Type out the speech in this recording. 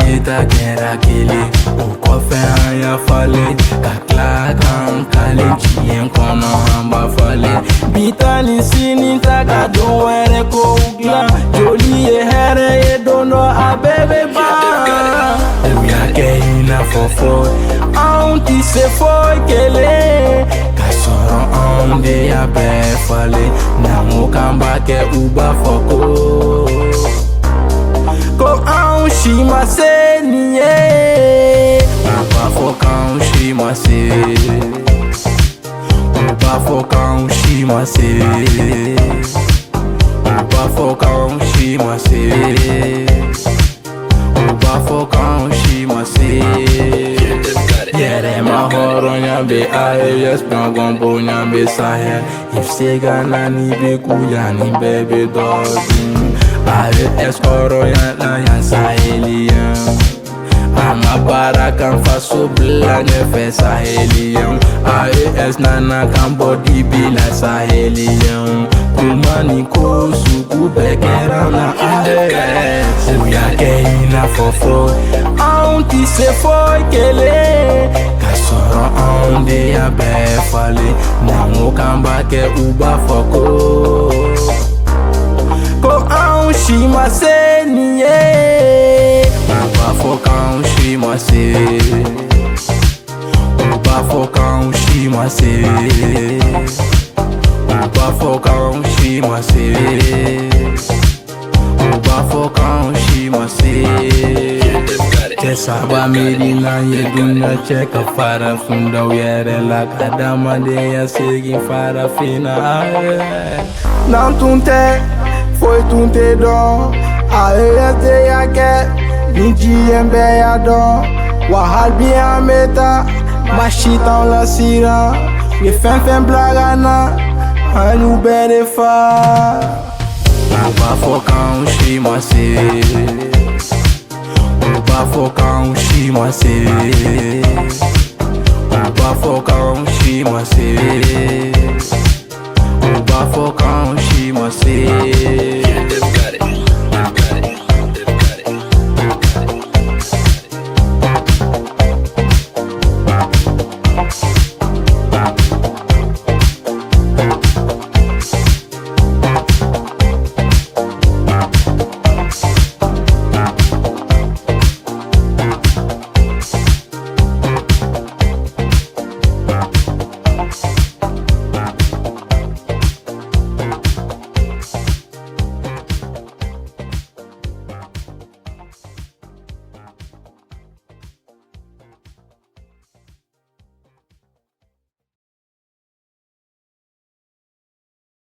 Yeta kera kele o kɔfɛ an y'a falen ka tila k'an kale tiɲɛ kɔnɔ an b'a falen bi ta ni sini ta ka don wɛrɛ kow dilan joli ye hɛrɛ ye don dɔ a bɛɛ bɛ ban u y'a kɛ i n'a fɔ fɔ anw ti se foyi kelen k'a sɔrɔ anw de y'a bɛɛ falen n'an ko k'an b'a kɛ u b'a fɔ ko anw si ma se nin ye u b'a fɔ k'anw si ma se u b'a fɔ k'anw si ma se u b'a fɔ k'anw si ma se u b'a fɔ k'anw si ma se yɛrɛma hɔrɔnya bɛ AES ɲɔgɔn bonya bɛ Sahel i bɛ se ka na ni bɛ kuya ni bɛɛ bɛ dɔ dun AES hɔrɔnya la yan Saheliyen an ka baara kan faso bila ɲɛfɛ Saheliyen AES nana kan bɔ dibi la Saheliyen kuma ni ko sugu bɛɛ kɛra na AES u y'a kɛ i n'a fɔ fɔ anw ti se foyi kelen k'a sɔrɔ anw de y'a bɛɛ falen n'an ko k'an b'a kɛ u b'a fɔ ko anw si ma se nin ye u b'a fɔ k'anw si ma se u b'a fɔ k'anw si ma se u b'a fɔ k'anw si ma se u b'a fɔ k'anw si ma se cɛ saba miirina ye dunuya cɛ ka farafin dɔw yɛrɛ la ka adamadenya segin farafinna n'an tun tɛ foyi tun tɛ dɔn AES de y'a kɛ ni diɲɛ bɛɛ y'a dɔn wa hali bi an bɛ taa maa si t'anw lasiran u ye fɛn fɛn bila ka na an y'u bɛɛ de fa u b'a fɔ k'anw si ma se u b'a fɔ k'anw si ma se u b'a fɔ k'anw si ma se u b'a fɔ k'anw si ma se